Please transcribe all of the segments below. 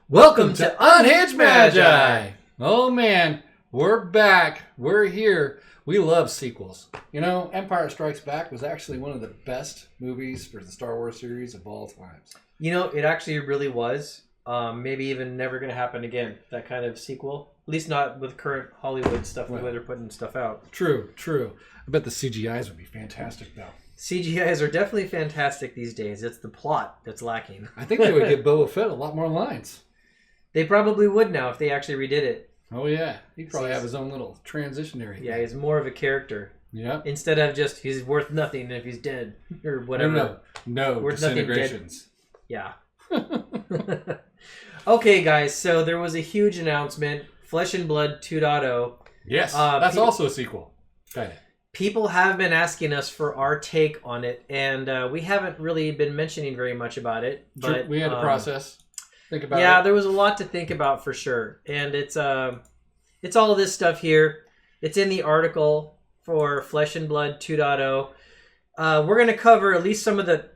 Welcome to Unhinged Magi! Oh man, we're back. We're here. We love sequels. You know, Empire Strikes Back was actually one of the best movies for the Star Wars series of all times. You know, it actually really was. Maybe even never going to happen again, that kind of sequel. At least not with current Hollywood stuff, the way they're putting stuff out. True. I bet the CGIs would be fantastic, though. CGIs are definitely fantastic these days. It's the plot that's lacking. I think they would give Boba Fett a lot more lines. They probably would now if they actually redid it. Oh, yeah. He'd probably have his own little transitionary. Yeah, he's more of a character. Yeah. Instead of just, he's worth nothing if he's dead, or whatever. No worth disintegrations. Yeah. Okay, guys, so there was a huge announcement, Flesh and Blood 2.0. Yes, that's also a sequel. Kind of. People have been asking us for our take on it, and we haven't really been mentioning very much about it. But we had to process, think about it. Yeah, there was a lot to think about for sure, and it's all of this stuff here. It's in the article for Flesh and Blood 2.0. We're going to cover at least some of the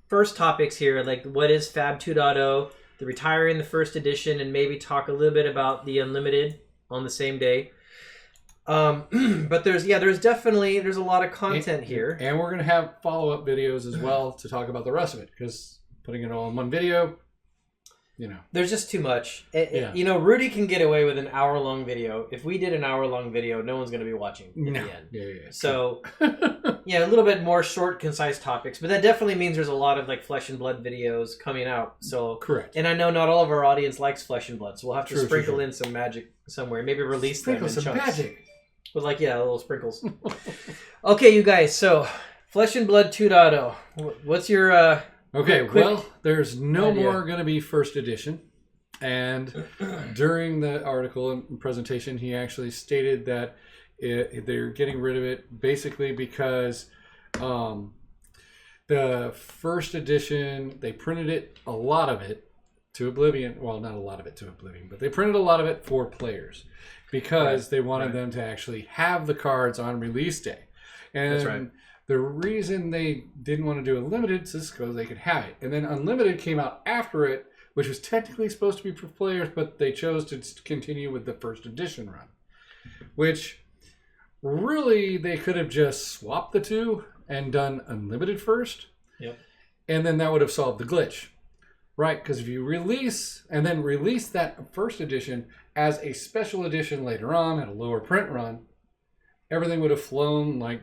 first topics here, like what is FaB 2.0, the retiring the first edition, and maybe talk a little bit about the Unlimited on the same day. But there's a lot of content here, and we're going to have follow-up videos as well to talk about the rest of it, because putting it all in one video, you know, there's just too much. Yeah. You know, Rudy can get away with an hour-long video. If we did an hour-long video, no one's going to be watching at the end. Yeah. So, yeah, a little bit more short, concise topics, but that definitely means there's a lot of like Flesh and Blood videos coming out. So correct. And I know not all of our audience likes Flesh and Blood, so we'll have to sprinkle in some magic somewhere. Maybe release them in some chunks. magic. With little sprinkles. Okay, you guys. So, Flesh and Blood 2.0. What's your Okay, well, there's no idea. more going to be first edition. And during the article and presentation, he actually stated that they're getting rid of it basically because the first edition, they printed a lot of it to oblivion. Well, not a lot of it to oblivion, but they printed a lot of it for players because they wanted them to actually have the cards on release day. And that's right. The reason they didn't want to do Unlimited is because they could have it. And then Unlimited came out after it, which was technically supposed to be for players, but they chose to continue with the first edition run. Which, really, they could have just swapped the two and done Unlimited first. Yep. And then that would have solved the glitch. Right? Because if you release that first edition as a special edition later on at a lower print run, everything would have flown like,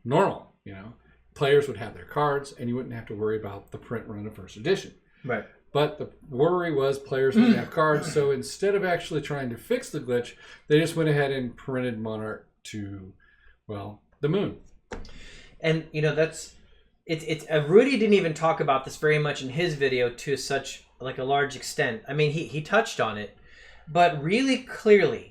normal. Players would have their cards, and you wouldn't have to worry about the print run of first edition. Right. But the worry was players wouldn't have cards, so instead of actually trying to fix the glitch, they just went ahead and printed Monarch to, the moon. And it's Rudy didn't even talk about this very much in his video to such like a large extent. I mean, he touched on it, but really clearly,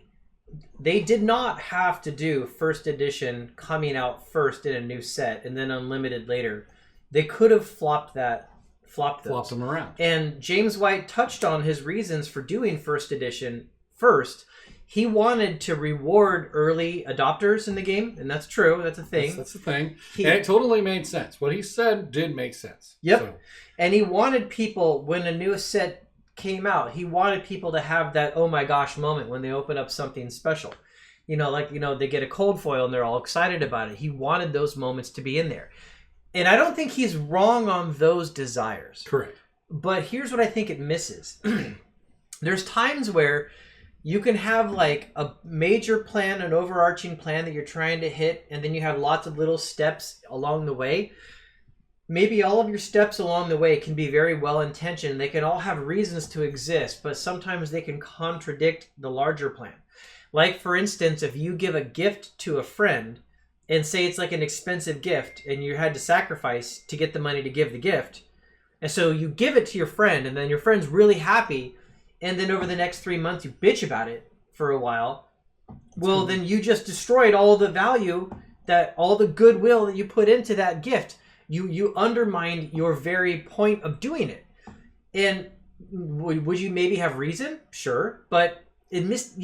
they did not have to do first edition coming out first in a new set and then Unlimited later. They could have flopped those. Flopped them around. And James White touched on his reasons for doing first edition first. He wanted to reward early adopters in the game, and that's true. That's a thing. That's the thing. And it totally made sense. What he said did make sense. Yep. So. And he wanted people, when a new set came out, he wanted people to have that oh my gosh moment when they open up something special. They get a cold foil and they're all excited about it. He wanted those moments to be in there. And I don't think he's wrong on those desires. Correct. But here's what I think it misses. There's times where you can have like a major plan, an overarching plan that you're trying to hit, and then you have lots of little steps along the way. Maybe all of your steps along the way can be very well-intentioned. They can all have reasons to exist, but sometimes they can contradict the larger plan. Like, for instance, if you give a gift to a friend and say it's like an expensive gift and you had to sacrifice to get the money to give the gift, and so you give it to your friend and then your friend's really happy, and then over the next 3 months you bitch about it for a while, well, then you just destroyed all the value, all the goodwill that you put into that gift. You undermined your very point of doing it. And would you maybe have reason? Sure. But you missed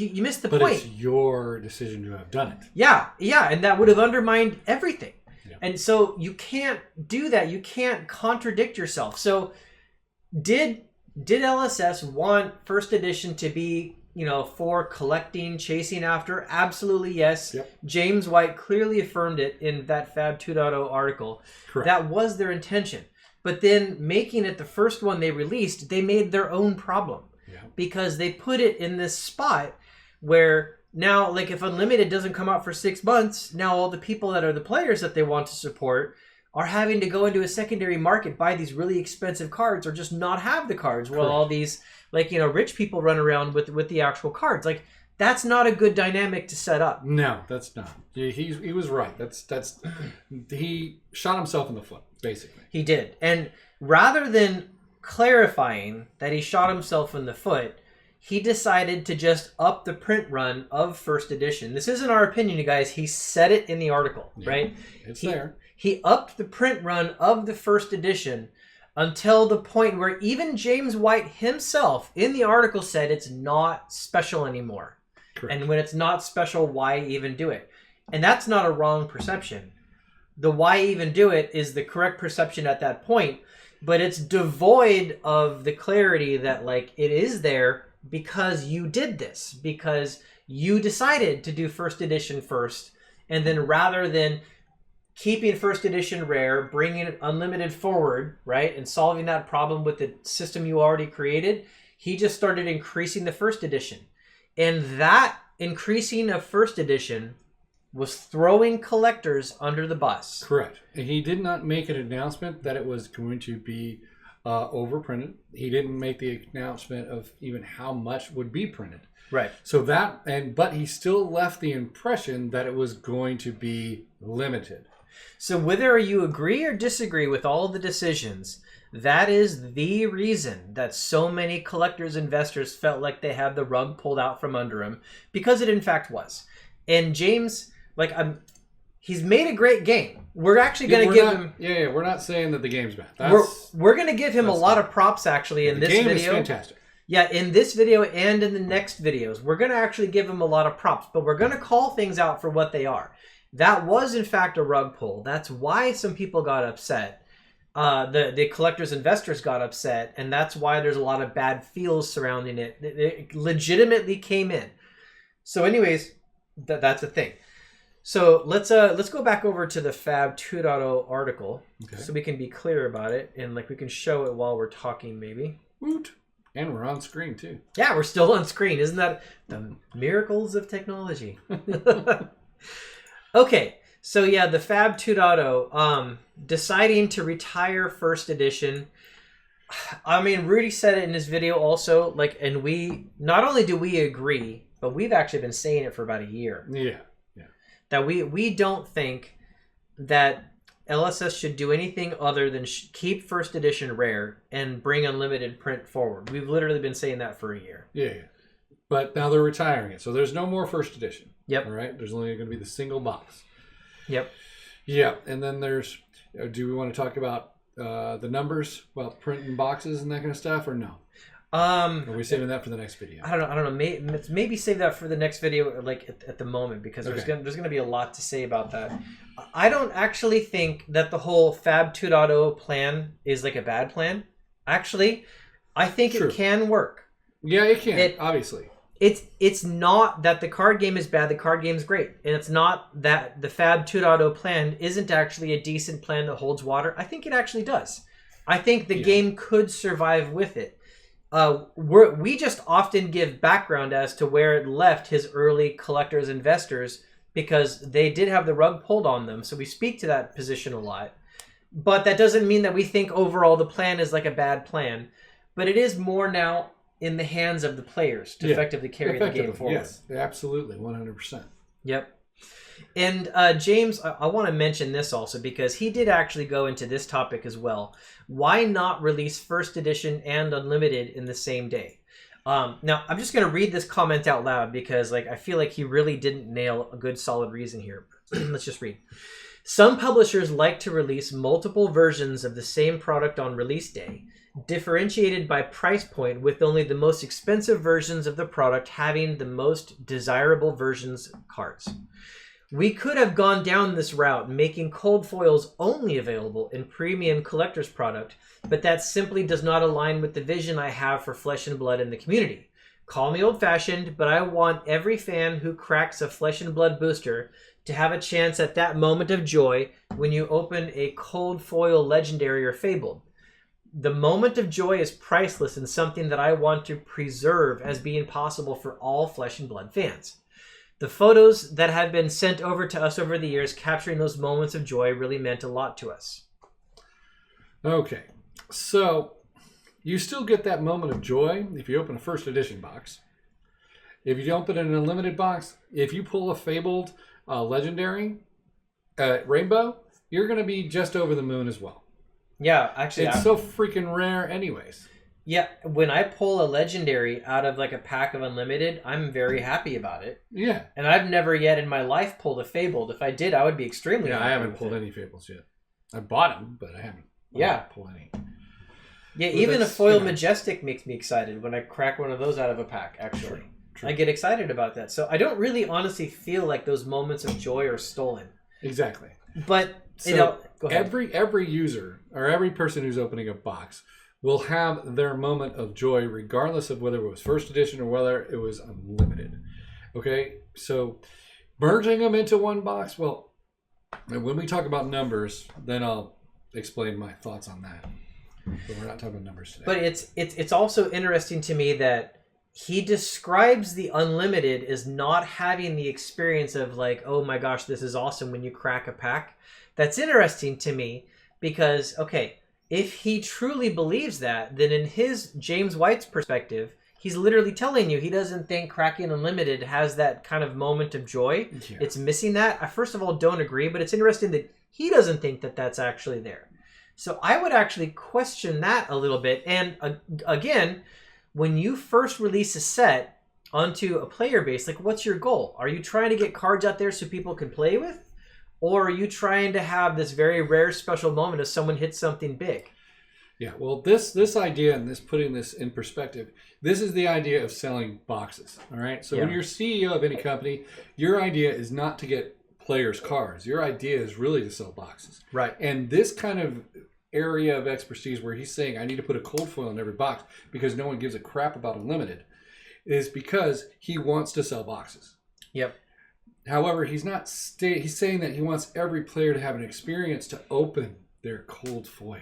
the point. But it's your decision to have done it. Yeah. And that would have undermined everything. Yeah. And so you can't do that. You can't contradict yourself. So did did LSS want first edition to be, you know, for collecting, chasing after? Absolutely yes. Yep. James White clearly affirmed it in that FaB 2.0 article. Correct. That was their intention. But then making it the first one they released, they made their own problem. Yeah. Because they put it in this spot where now, like, if Unlimited doesn't come out for 6 months, now all the people that are the players that they want to support are having to go into a secondary market, buy these really expensive cards, or just not have the cards. While all these, like, you know, rich people run around with the actual cards. Like, that's not a good dynamic to set up. No, that's not. He was right. That's he shot himself in the foot, basically. He did. And rather than clarifying that he shot himself in the foot, he decided to just up the print run of first edition. This isn't our opinion, you guys. He said it in the article, right? It's there. He upped the print run of the first edition until the point where even James White himself in the article said it's not special anymore. Correct. And when it's not special, why even do it? And that's not a wrong perception. The why even do it is the correct perception at that point, but it's devoid of the clarity that, like, it is there because you did this, because you decided to do first edition first, and then rather than keeping first edition rare, bringing Unlimited forward, right, and solving that problem with the system you already created, he just started increasing the first edition. And that increasing of first edition was throwing collectors under the bus. Correct. And he did not make an announcement that it was going to be overprinted. He didn't make the announcement of even how much would be printed. Right. So but he still left the impression that it was going to be limited. So whether you agree or disagree with all the decisions, that is the reason that so many collectors, investors felt like they had the rug pulled out from under them, because it in fact was. And James, like, he's made a great game. We're actually going to give him... Yeah, we're not saying that the game's bad. We're going to give him a lot of props, actually, in this video. The game is fantastic. Yeah, in this video and in the next videos, we're going to actually give him a lot of props, but we're going to call things out for what they are. That was, in fact, a rug pull. That's why some people got upset. The collectors, investors got upset, and that's why there's a lot of bad feels surrounding it. It legitimately came in. So anyways, that's a thing. So let's go back over to the FaB 2.0 article, so we can be clear about it, and like we can show it while we're talking, maybe. Woot. And we're on screen too. Yeah, we're still on screen. Isn't that the miracles of technology? Okay, so yeah, the FaB 2.0, deciding to retire first edition. I mean, Rudy said it in his video also, like, and we not only do we agree, but we've actually been saying it for about a year. Yeah. That we don't think that LSS should do anything other than keep first edition rare and bring Unlimited print forward. We've literally been saying that for a year. Yeah. But now they're retiring it, so there's no more first edition. Yep. All right. There's only going to be the single box. Yep. Yeah, and then there's. Do we want to talk about the numbers, about printing boxes and that kind of stuff, or no? Are we saving that for the next video? I don't know. Maybe save that for the next video, like at the moment, because there's gonna be a lot to say about that. I don't actually think that the whole FaB 2.0 plan is like a bad plan. Actually, I think it can work. Yeah, it can. Obviously, it's not that the card game is bad. The card game is great, and it's not that the FaB 2.0 plan isn't actually a decent plan that holds water. I think it actually does. I think the game could survive with it. We just often give background as to where it left his early collectors, investors, because they did have the rug pulled on them. So we speak to that position a lot. But that doesn't mean that we think overall the plan is like a bad plan. But it is more now in the hands of the players to effectively carry the game forward. Yes, absolutely, 100%. Yep. And James, I want to mention this also because he did actually go into this topic as well. Why not release first edition and Unlimited in the same day? Now, I'm just going to read this comment out loud because I feel like he really didn't nail a good solid reason here. Let's just read. Some publishers like to release multiple versions of the same product on release day, differentiated by price point, with only the most expensive versions of the product having the most desirable versions cards. We could have gone down this route, making cold foils only available in premium collector's product, but that simply does not align with the vision I have for Flesh and Blood in the community. Call me old-fashioned, but I want every fan who cracks a Flesh and Blood booster to have a chance at that moment of joy when you open a cold foil legendary or fabled. The moment of joy is priceless and something that I want to preserve as being possible for all Flesh and Blood fans. The photos that have been sent over to us over the years capturing those moments of joy really meant a lot to us. Okay, so you still get that moment of joy if you open a first edition box. If you open an unlimited box, if you pull a fabled legendary rainbow, you're going to be just over the moon as well. Yeah, actually, it's so freaking rare anyways. Yeah, when I pull a legendary out of like a pack of unlimited, I'm very happy about it. Yeah. And I've never yet in my life pulled a fabled. If I did, I would be extremely happy. I haven't pulled any fables yet. I bought them, but I haven't pulled any. Yeah, but even a foil majestic makes me excited when I crack one of those out of a pack, actually. True. I get excited about that. So I don't really honestly feel like those moments of joy are stolen. Exactly. But, so go ahead. Every user or every person who's opening a box will have their moment of joy regardless of whether it was first edition or whether it was unlimited. Okay? So merging them into one box, well, when we talk about numbers, then I'll explain my thoughts on that. But we're not talking about numbers today. But it's also interesting to me that he describes the unlimited as not having the experience of like, oh my gosh, this is awesome when you crack a pack. That's interesting to me because, okay, if he truly believes that, then in his James White's perspective, he's literally telling you he doesn't think cracking unlimited has that kind of moment of joy. Yeah. It's missing that. I first of all don't agree, but it's interesting that he doesn't think that that's actually there. So I would actually question that a little bit. And again, when you first release a set onto a player base, like what's your goal? Are you trying to get cards out there so people can play with? Or are you trying to have this very rare special moment if someone hits something big? Yeah, well, this idea and this putting this in perspective, this is the idea of selling boxes, all right? So when you're CEO of any company, your idea is not to get players' cards. Your idea is really to sell boxes. Right. And this kind of area of expertise where he's saying, I need to put a cold foil in every box because no one gives a crap about unlimited, is because he wants to sell boxes. Yep. However, he's not he's saying that he wants every player to have an experience to open their cold foil.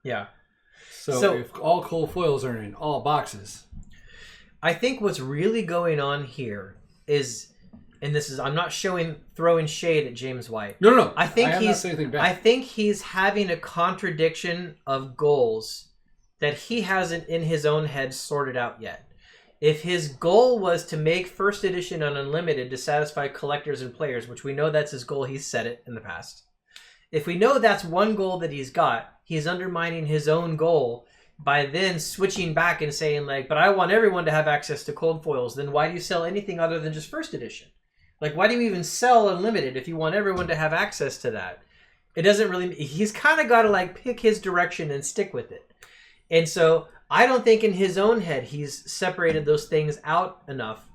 Yeah. So if all cold foils are in all boxes, I think what's really going on here is, and this is, I'm not throwing shade at James White. No. I think he's having a contradiction of goals that he hasn't in his own head sorted out yet. If his goal was to make first edition on Unlimited to satisfy collectors and players, which we know that's his goal, he's said it in the past. If we know that's one goal that he's got, he's undermining his own goal by then switching back and saying like, but I want everyone to have access to cold foils. Then why do you sell anything other than just first edition? Like, why do you even sell Unlimited if you want everyone to have access to that? It doesn't really, he's kind of got to like pick his direction and stick with it. And so I don't think in his own head he's separated those things out enough.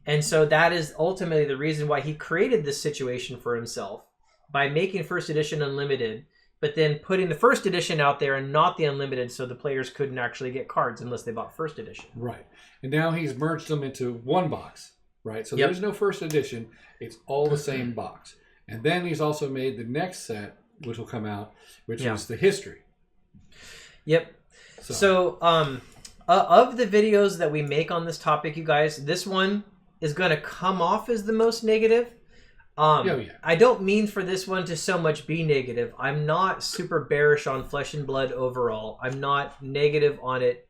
And so that is ultimately the reason why he created this situation for himself by making first edition unlimited, but then putting the first edition out there and not the unlimited so the players couldn't actually get cards unless they bought first edition. Right. And now he's merged them into one box, right? So there's no first edition. It's all the same box. And then he's also made the next set, which will come out, which is the history. Yep. So of the videos that we make on this topic, you guys, this one is going to come off as the most negative. I don't mean for this one to so much be negative. I'm not super bearish on Flesh and Blood overall. I'm not negative on it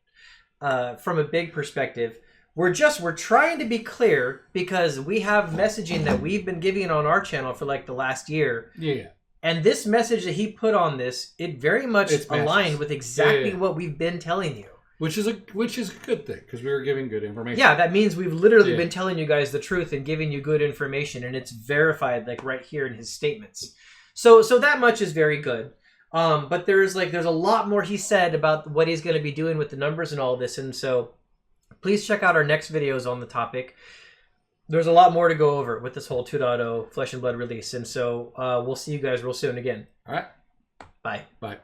from a big perspective. We're trying to be clear because we have messaging that we've been giving on our channel for like the last year. Yeah. And this message that he put on this, it very much aligned with exactly what we've been telling you. Which is a good thing because we were giving good information. Yeah, that means we've literally been telling you guys the truth and giving you good information, and it's verified like right here in his statements. So that much is very good. But there's a lot more he said about what he's going to be doing with the numbers and all this, and so please check out our next videos on the topic. there's a lot more to go over with this whole 2.0 Flesh and Blood release. And so we'll see you guys real soon again. All right. Bye. Bye.